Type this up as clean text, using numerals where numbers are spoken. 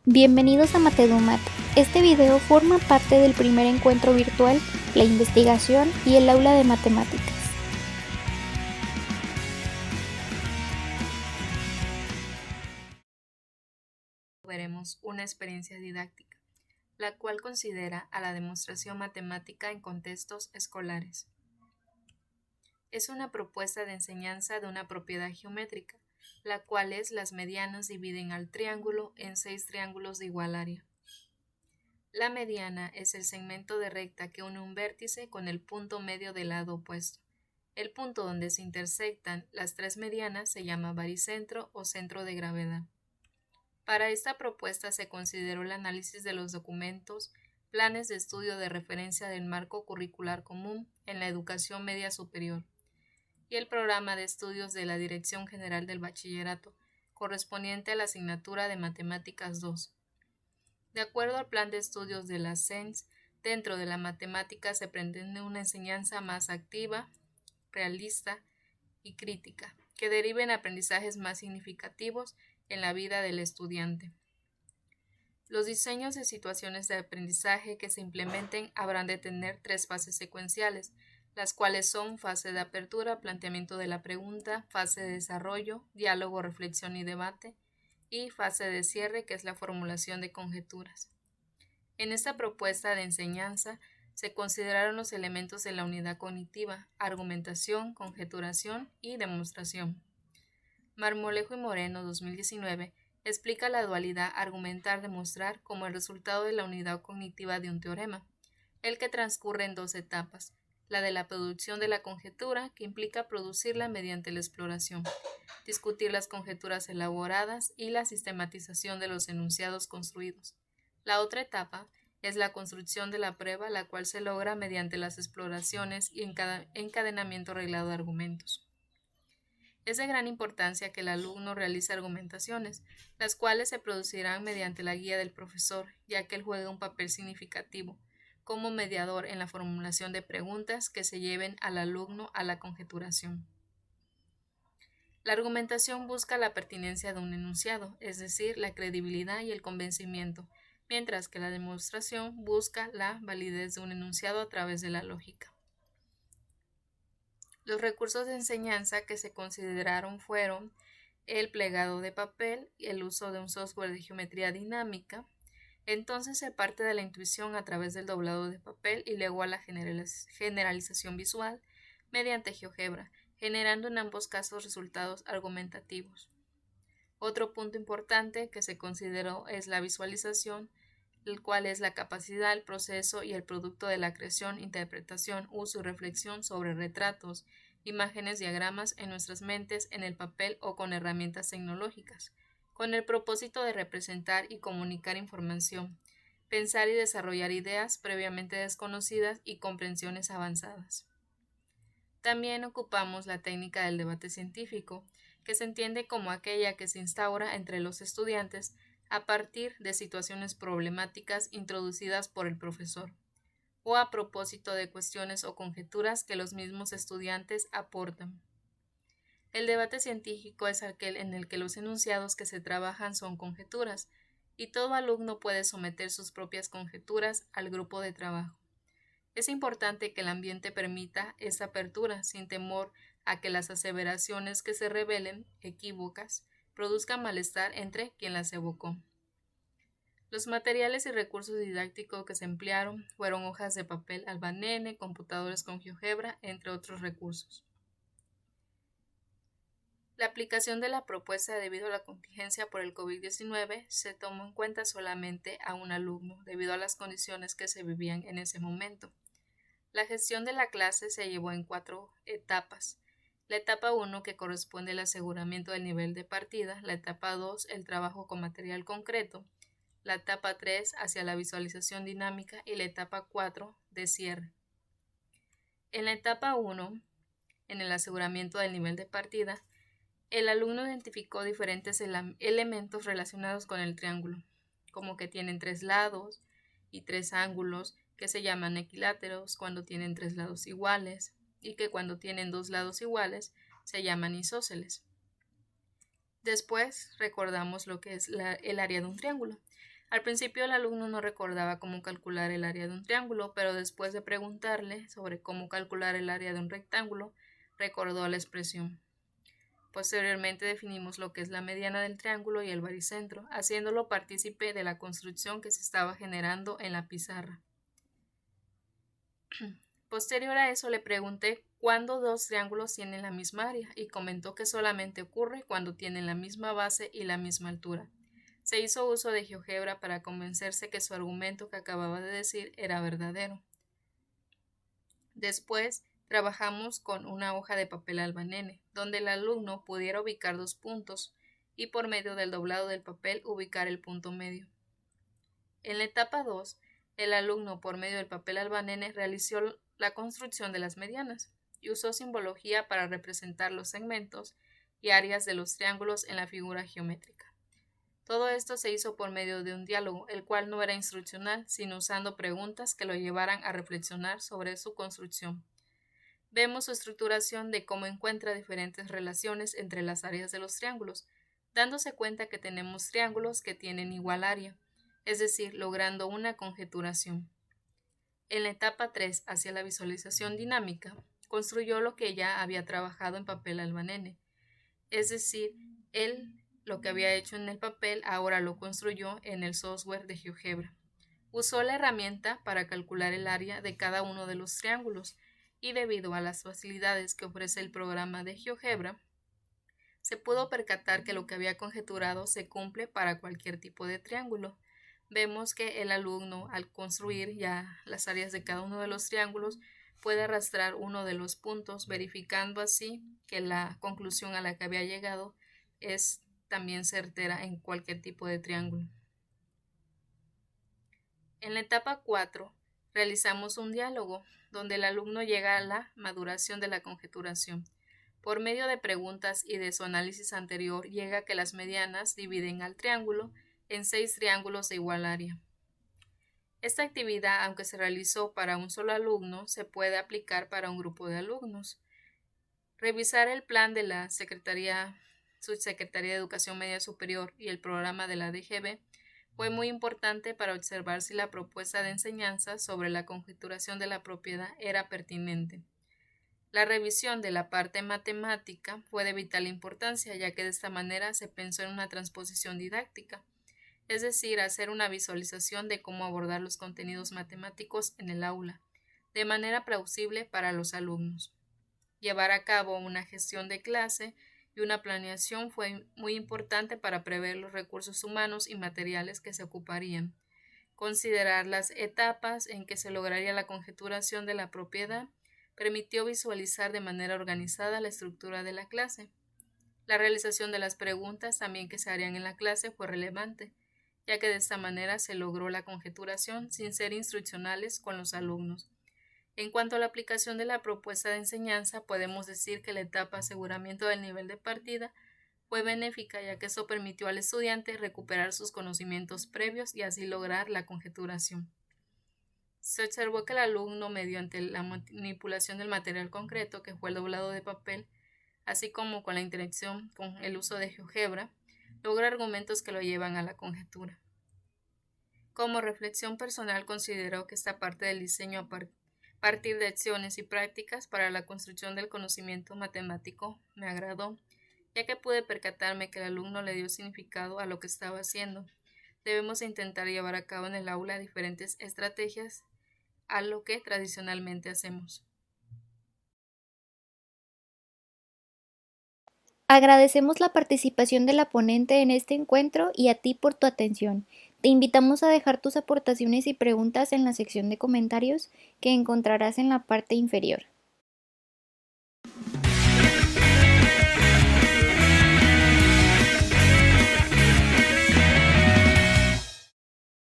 Bienvenidos a Matedumat. Este video forma parte del primer encuentro virtual, la investigación y el aula de matemáticas. Veremos una experiencia didáctica, la cual considera a la demostración matemática en contextos escolares. Es una propuesta de enseñanza de una propiedad geométrica, la cual es las medianas dividen al triángulo en 6 triángulos de igual área. La mediana es el segmento de recta que une un vértice con el punto medio del lado opuesto. El punto donde se intersectan las tres medianas se llama baricentro o centro de gravedad. Para esta propuesta se consideró el análisis de los documentos, planes de estudio de referencia del marco curricular común en la educación media superior y el programa de estudios de la Dirección General del Bachillerato, correspondiente a la asignatura de Matemáticas 2. De acuerdo al plan de estudios de la CENS, dentro de la matemática se pretende una enseñanza más activa, realista y crítica, que derive en aprendizajes más significativos en la vida del estudiante. Los diseños de situaciones de aprendizaje que se implementen habrán de tener 3 fases secuenciales, las cuales son fase de apertura, planteamiento de la pregunta, fase de desarrollo, diálogo, reflexión y debate, y fase de cierre, que es la formulación de conjeturas. En esta propuesta de enseñanza se consideraron los elementos de la unidad cognitiva, argumentación, conjeturación y demostración. Marmolejo y Moreno, 2019, explica la dualidad argumentar-demostrar como el resultado de la unidad cognitiva de un teorema, el que transcurre en 2 etapas, la de la producción de la conjetura, que implica producirla mediante la exploración, discutir las conjeturas elaboradas y la sistematización de los enunciados construidos. La otra etapa es la construcción de la prueba, la cual se logra mediante las exploraciones y encadenamiento reglado de argumentos. Es de gran importancia que el alumno realice argumentaciones, las cuales se producirán mediante la guía del profesor, ya que él juega un papel significativo como mediador en la formulación de preguntas que se lleven al alumno a la conjeturación. La argumentación busca la pertinencia de un enunciado, es decir, la credibilidad y el convencimiento, mientras que la demostración busca la validez de un enunciado a través de la lógica. Los recursos de enseñanza que se consideraron fueron el plegado de papel y el uso de un software de geometría dinámica. Entonces se parte de la intuición a través del doblado de papel y luego a la generalización visual mediante GeoGebra, generando en ambos casos resultados argumentativos. Otro punto importante que se consideró es la visualización, el cual es la capacidad, el proceso y el producto de la creación, interpretación, uso y reflexión sobre retratos, imágenes, diagramas en nuestras mentes, en el papel o con herramientas tecnológicas, con el propósito de representar y comunicar información, pensar y desarrollar ideas previamente desconocidas y comprensiones avanzadas. También ocupamos la técnica del debate científico, que se entiende como aquella que se instaura entre los estudiantes a partir de situaciones problemáticas introducidas por el profesor, o a propósito de cuestiones o conjeturas que los mismos estudiantes aportan. El debate científico es aquel en el que los enunciados que se trabajan son conjeturas, y todo alumno puede someter sus propias conjeturas al grupo de trabajo. Es importante que el ambiente permita esta apertura sin temor a que las aseveraciones que se revelen equívocas produzcan malestar entre quien las evocó. Los materiales y recursos didácticos que se emplearon fueron hojas de papel Albanene, computadores con GeoGebra, entre otros recursos. La aplicación de la propuesta debido a la contingencia por el COVID-19 se tomó en cuenta solamente a un alumno debido a las condiciones que se vivían en ese momento. La gestión de la clase se llevó en 4 etapas. La etapa 1, que corresponde al aseguramiento del nivel de partida, la etapa 2, el trabajo con material concreto, la etapa 3, hacia la visualización dinámica y la etapa 4, de cierre. En la etapa 1, en el aseguramiento del nivel de partida, el alumno identificó diferentes elementos relacionados con el triángulo, como que tienen 3 lados y 3 ángulos, que se llaman equiláteros cuando tienen 3 lados iguales, y que cuando tienen 2 lados iguales se llaman isósceles. Después recordamos lo que es el área de un triángulo. Al principio el alumno no recordaba cómo calcular el área de un triángulo, pero después de preguntarle sobre cómo calcular el área de un rectángulo, recordó la expresión. Posteriormente definimos lo que es la mediana del triángulo y el baricentro, haciéndolo partícipe de la construcción que se estaba generando en la pizarra. Posterior a eso le pregunté cuándo dos triángulos tienen la misma área y comentó que solamente ocurre cuando tienen la misma base y la misma altura. Se hizo uso de GeoGebra para convencerse que su argumento que acababa de decir era verdadero. Después trabajamos con una hoja de papel albanene, donde el alumno pudiera ubicar dos puntos y por medio del doblado del papel ubicar el punto medio. En la etapa 2, el alumno por medio del papel albanene realizó la construcción de las medianas y usó simbología para representar los segmentos y áreas de los triángulos en la figura geométrica. Todo esto se hizo por medio de un diálogo, el cual no era instruccional, sino usando preguntas que lo llevaran a reflexionar sobre su construcción. Vemos su estructuración de cómo encuentra diferentes relaciones entre las áreas de los triángulos, dándose cuenta que tenemos triángulos que tienen igual área, es decir, logrando una conjeturación. En la etapa 3, hacia la visualización dinámica, construyó lo que ya había trabajado en papel albanene, es decir, lo que había hecho en el papel ahora lo construyó en el software de GeoGebra. Usó la herramienta para calcular el área de cada uno de los triángulos y debido a las facilidades que ofrece el programa de GeoGebra, se pudo percatar que lo que había conjeturado se cumple para cualquier tipo de triángulo. Vemos que el alumno, al construir ya las áreas de cada uno de los triángulos, puede arrastrar uno de los puntos, verificando así que la conclusión a la que había llegado es también certera en cualquier tipo de triángulo. En la etapa 4, realizamos un diálogo donde el alumno llega a la maduración de la conjeturación. Por medio de preguntas y de su análisis anterior, llega a que las medianas dividen al triángulo en 6 triángulos de igual área. Esta actividad, aunque se realizó para un solo alumno, se puede aplicar para un grupo de alumnos. Revisar el plan de la Subsecretaría de Educación Media Superior y el programa de la DGB fue muy importante para observar si la propuesta de enseñanza sobre la conjeturación de la propiedad era pertinente. La revisión de la parte matemática fue de vital importancia, ya que de esta manera se pensó en una transposición didáctica, es decir, hacer una visualización de cómo abordar los contenidos matemáticos en el aula, de manera plausible para los alumnos. Llevar a cabo una gestión de clase y una planeación fue muy importante para prever los recursos humanos y materiales que se ocuparían, considerar las etapas en que se lograría la conjeturación de la propiedad, permitió visualizar de manera organizada la estructura de la clase. La realización de las preguntas también que se harían en la clase fue relevante, ya que de esta manera se logró la conjeturación sin ser instruccionales con los alumnos. En cuanto a la aplicación de la propuesta de enseñanza, podemos decir que la etapa aseguramiento del nivel de partida fue benéfica, ya que eso permitió al estudiante recuperar sus conocimientos previos y así lograr la conjeturación. Se observó que el alumno, mediante la manipulación del material concreto, que fue el doblado de papel, así como con la interacción con el uso de GeoGebra, logra argumentos que lo llevan a la conjetura. Como reflexión personal, consideró que esta parte del diseño a partir de acciones y prácticas para la construcción del conocimiento matemático me agradó, ya que pude percatarme que el alumno le dio significado a lo que estaba haciendo. Debemos intentar llevar a cabo en el aula diferentes estrategias a lo que tradicionalmente hacemos. Agradecemos la participación de la ponente en este encuentro y a ti por tu atención. Te invitamos a dejar tus aportaciones y preguntas en la sección de comentarios que encontrarás en la parte inferior.